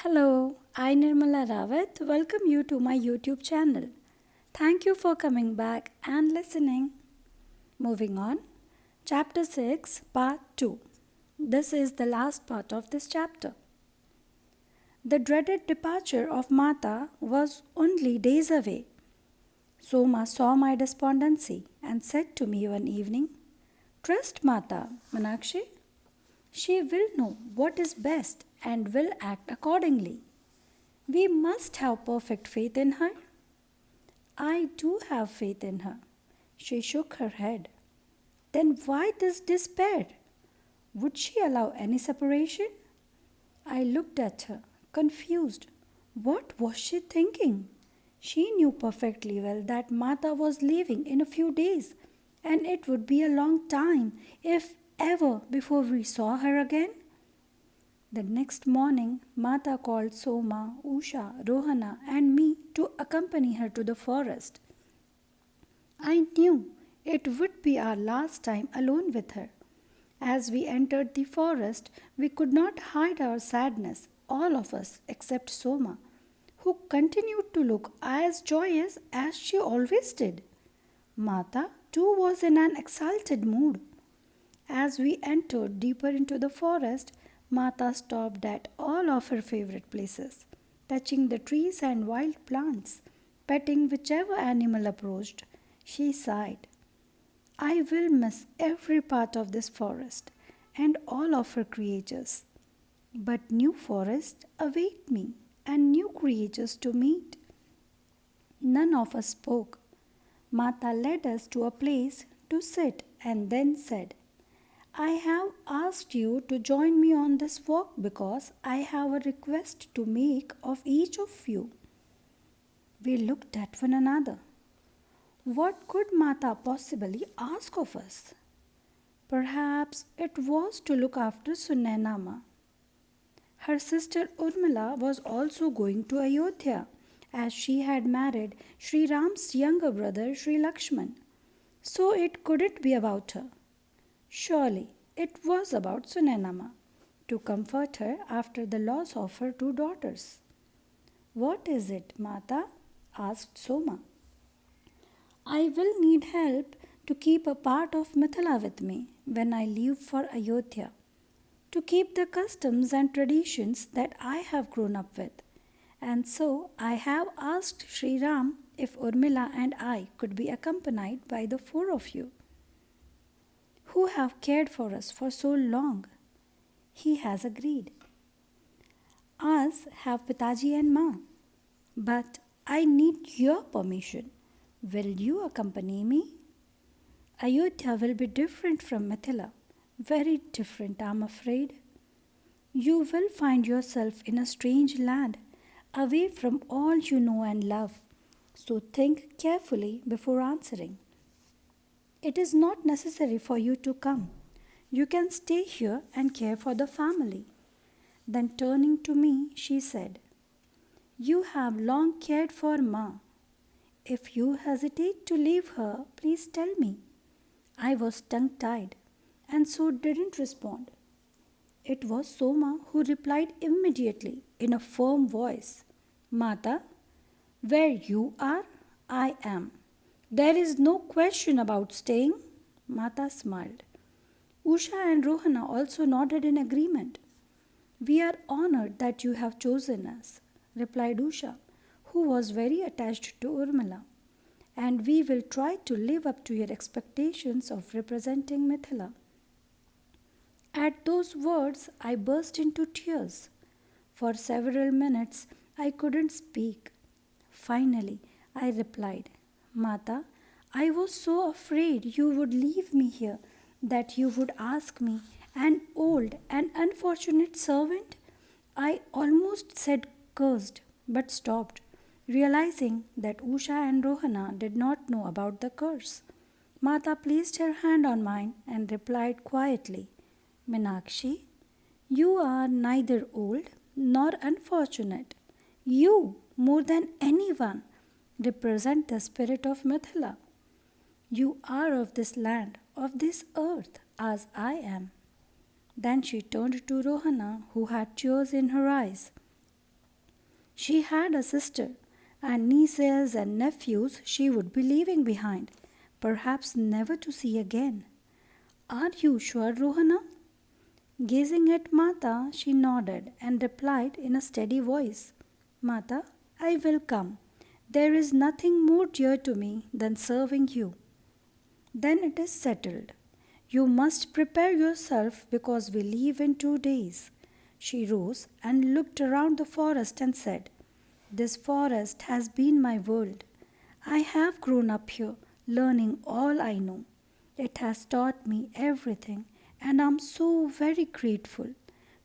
Hello, I Nirmala Rawat welcome you to my YouTube channel. Thank you for coming back and listening. Moving on, Chapter 6, Part 2. This is the last part of this chapter. The dreaded departure of Mata was only days away. Soma saw my despondency and said to me one evening, "Trust Mata, Meenakshi. She will know what is best and will act accordingly. We must have perfect faith in her." "I do have faith in her." She shook her head. "Then why this despair? Would she allow any separation?" I looked at her, confused. What was she thinking? She knew perfectly well that Mata was leaving in a few days, and it would be a long time, if ever, before we saw her again. The next morning, Mata called Soma, Usha, Rohana, and me to accompany her to the forest. I knew it would be our last time alone with her. As we entered the forest, we could not hide our sadness, all of us except Soma, who continued to look as joyous as she always did. Mata, too, was in an exalted mood. As we entered deeper into the forest, Mata stopped at all of her favorite places, touching the trees and wild plants, petting whichever animal approached. She sighed. "I will miss every part of this forest and all of her creatures. But new forests await me and new creatures to meet." None of us spoke. Mata led us to a place to sit and then said, "I have asked you to join me on this walk because I have a request to make of each of you." We looked at one another. What could Mata possibly ask of us? Perhaps it was to look after Sunainama. Her sister Urmila was also going to Ayodhya, as she had married Shri Ram's younger brother Shri Lakshman. So it couldn't be about her. Surely it was about Sunainama, to comfort her after the loss of her two daughters. "What is it, Mata?" asked Soma. "I will need help to keep a part of Mithila with me when I leave for Ayodhya, to keep the customs and traditions that I have grown up with. And so I have asked Sri Ram if Urmila and I could be accompanied by the four of you, who have cared for us for so long." He has agreed. "Us have Pitaji and Ma. But I need your permission. Will you accompany me? Ayodhya will be different from Mithila. Very different, I'm afraid. You will find yourself in a strange land, away from all you know and love. So think carefully before answering. It is not necessary for you to come. You can stay here and care for the family." Then turning to me, she said, "You have long cared for Ma. If you hesitate to leave her, please tell me." I was tongue-tied and so didn't respond. It was Soma who replied immediately in a firm voice, "Mata, where you are, I am. There is no question about staying." Mata smiled. Usha and Rohana also nodded in agreement. "We are honored that you have chosen us," replied Usha, who was very attached to Urmila. "And we will try to live up to your expectations of representing Mithila." At those words, I burst into tears. For several minutes, I couldn't speak. Finally, I replied, "Mata, I was so afraid you would leave me here that you would ask me, an old and unfortunate servant." I almost said cursed, but stopped, realizing that Usha and Rohana did not know about the curse. Mata placed her hand on mine and replied quietly, "Meenakshi, you are neither old nor unfortunate. You, more than anyone, represent the spirit of Mithila. You are of this land, of this earth, as I am." Then she turned to Rohana, who had tears in her eyes. She had a sister and nieces and nephews she would be leaving behind, perhaps never to see again. Are you sure, Rohana? Gazing at Mata, she nodded and replied in a steady voice, Mata, I will come. There is nothing more dear to me than serving you. Then it is settled. You must prepare yourself because we leave in 2 days. She rose and looked around the forest and said, This forest has been my world. I have grown up here, learning all I know. It has taught me everything, and I am so very grateful.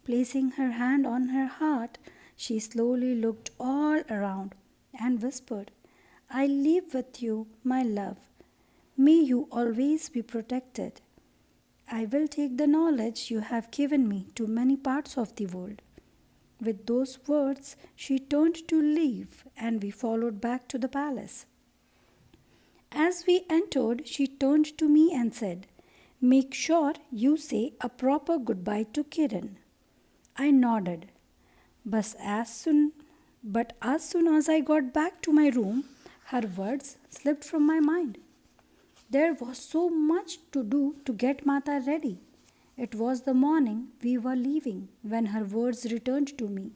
Placing her hand on her heart, she slowly looked all around and whispered, I live with you, my love. May you always be protected. I will take the knowledge you have given me to many parts of the world. With those words, she turned to leave, and we followed back to the palace. As we entered, she turned to me and said, Make sure you say a proper goodbye to Kiran. I nodded. But as soon as I got back to my room, her words slipped from my mind. There was so much to do to get Mata ready. It was the morning we were leaving when her words returned to me,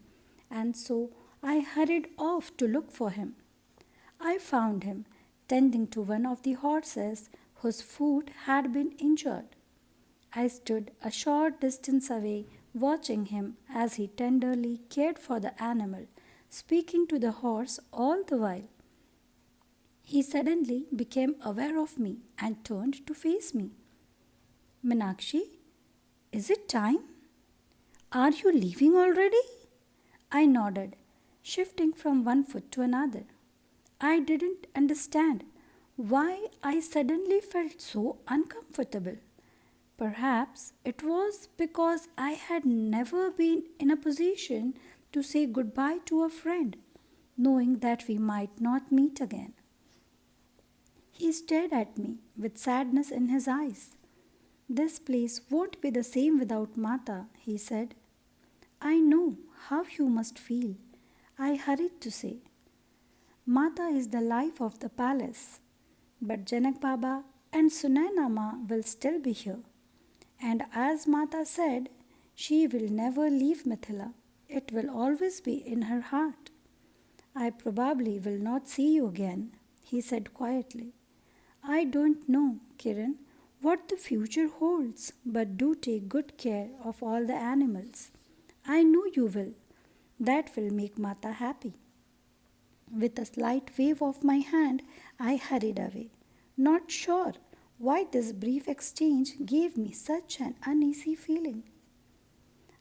and so I hurried off to look for him. I found him tending to one of the horses whose foot had been injured. I stood a short distance away watching him as he tenderly cared for the animal, speaking to the horse all the while. He suddenly became aware of me and turned to face me. Meenakshi, is it time? Are you leaving already? I nodded, shifting from one foot to another. I didn't understand why I suddenly felt so uncomfortable. Perhaps it was because I had never been in a position to say goodbye to a friend, knowing that we might not meet again. He stared at me with sadness in his eyes. This place won't be the same without Mata, he said. I know how you must feel, I hurried to say. Mata is the life of the palace, but Janak Baba and Sunainama will still be here. And as Mata said, she will never leave Mithila. It will always be in her heart. I probably will not see you again, he said quietly. I don't know, Kiran, what the future holds, but do take good care of all the animals. I know you will. That will make Mata happy. With a slight wave of my hand, I hurried away, not sure why this brief exchange gave me such an uneasy feeling.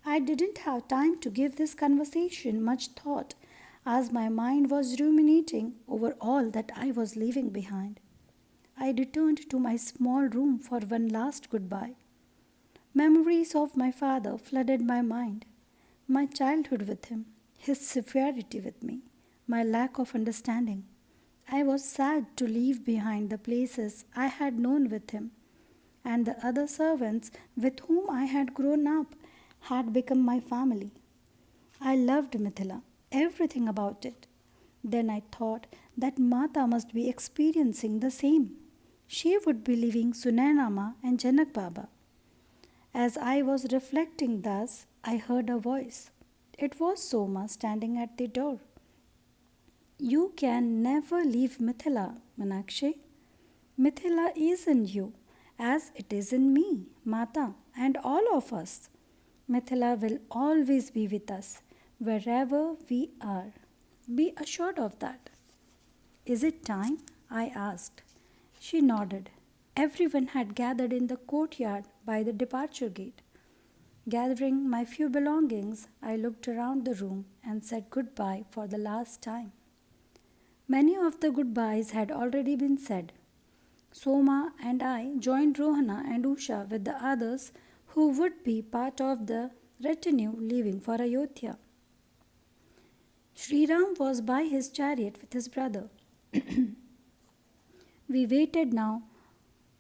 I didn't have time to give this conversation much thought, as my mind was ruminating over all that I was leaving behind. I returned to my small room for one last goodbye. Memories of my father flooded my mind. My childhood with him, his severity with me, my lack of understanding. I was sad to leave behind the places I had known with him, and the other servants with whom I had grown up had become my family. I loved Mithila, everything about it. Then I thought that Mata must be experiencing the same. She would be leaving Sunainama and Janak Baba. As I was reflecting thus, I heard a voice. It was Soma standing at the door. You can never leave Mithila, Meenakshi. Mithila is in you, as it is in me, Mata, and all of us. Mithila will always be with us, wherever we are. Be assured of that. Is it time? I asked. She nodded. Everyone had gathered in the courtyard by the departure gate. Gathering my few belongings, I looked around the room and said goodbye for the last time. Many of the goodbyes had already been said. Soma and I joined Rohana and Usha with the others who would be part of the retinue leaving for Ayodhya. Shri Ram was by his chariot with his brother. We waited now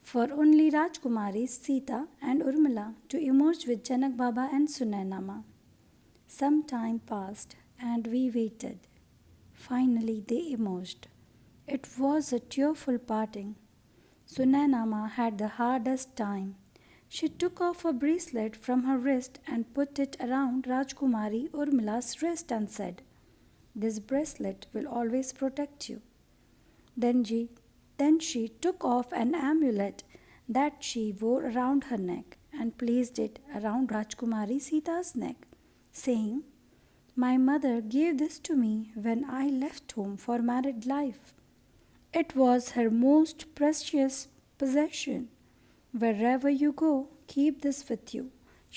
for only Rajkumaris Sita and Urmila to emerge with Janak Baba and Sunainama. Some time passed and we waited. Finally, they emerged. It was a tearful parting. Sunainama had the hardest time. She took off a bracelet from her wrist and put it around Rajkumari Urmila's wrist and said, "This bracelet will always protect you." Then she took off an amulet that she wore around her neck and placed it around Rajkumari Sita's neck, saying, "My mother gave this to me when I left home for married life. It was her most precious possession. Wherever you go, keep this with you,"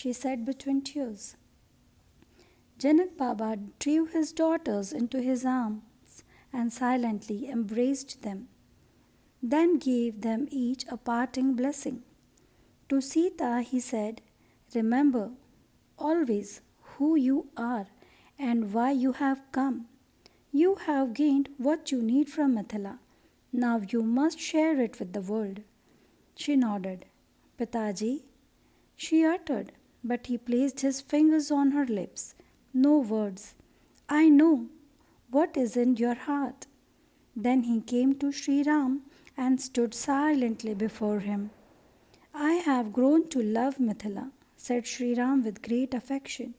she said between tears. Janak Baba drew his daughters into his arms and silently embraced them, then gave them each a parting blessing. To Sita he said, "Remember always who you are and why you have come. You have gained what you need from Mithila. Now you must share it with the world." She nodded. "Pitaji," she uttered, but he placed his fingers on her lips. "No words. I know what is in your heart." Then he came to Shri Ram and stood silently before him. "I have grown to love Mithila," said Shri Ram with great affection,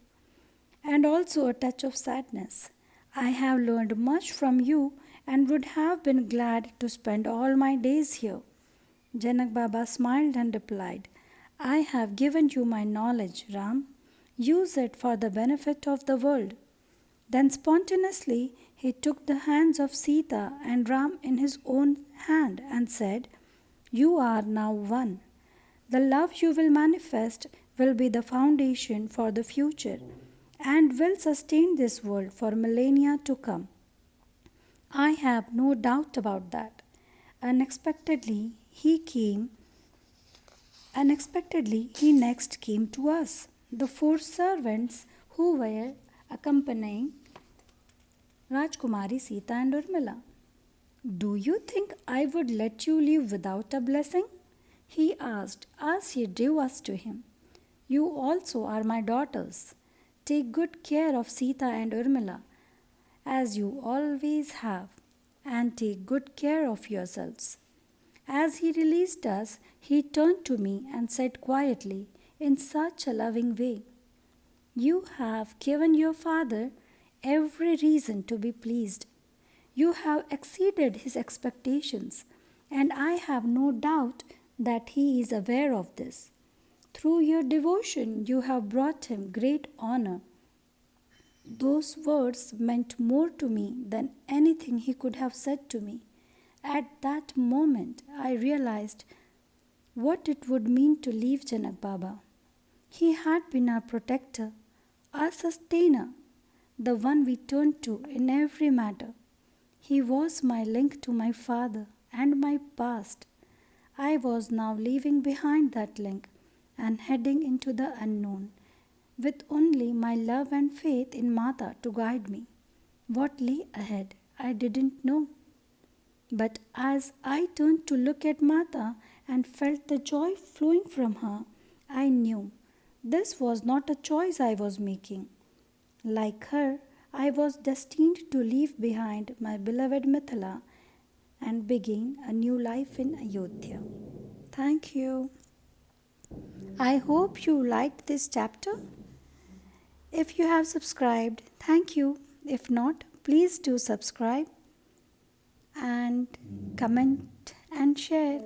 and also a touch of sadness. "I have learned much from you and would have been glad to spend all my days here." Janak Baba smiled and replied, "I have given you my knowledge, Ram. Use it for the benefit of the world." Then spontaneously he took the hands of Sita and Ram in his own hand and said, "You are now one. The love you will manifest will be the foundation for the future and will sustain this world for millennia to come. I have no doubt about that." Unexpectedly, he next came to us, the four servants who were accompanying Rajkumari, Sita, and Urmila. "Do you think I would let you leave without a blessing?" he asked as he drew us to him. "You also are my daughters. Take good care of Sita and Urmila, as you always have, and take good care of yourselves." As he released us, he turned to me and said quietly, in such a loving way, "You have given your father every reason to be pleased. You have exceeded his expectations, and I have no doubt that he is aware of this. Through your devotion, you have brought him great honor." Those words meant more to me than anything he could have said to me. At that moment, I realized what it would mean to leave Janak Baba. He had been our protector, our sustainer, the one we turned to in every matter. He was my link to my father and my past. I was now leaving behind that link and heading into the unknown, with only my love and faith in Mata to guide me. What lay ahead, I didn't know. But as I turned to look at Mata and felt the joy flowing from her, I knew this was not a choice I was making. Like her, I was destined to leave behind my beloved Mithila and begin a new life in Ayodhya. Thank you. I hope you liked this chapter. If you have subscribed, thank you. If not, please do subscribe and comment and share.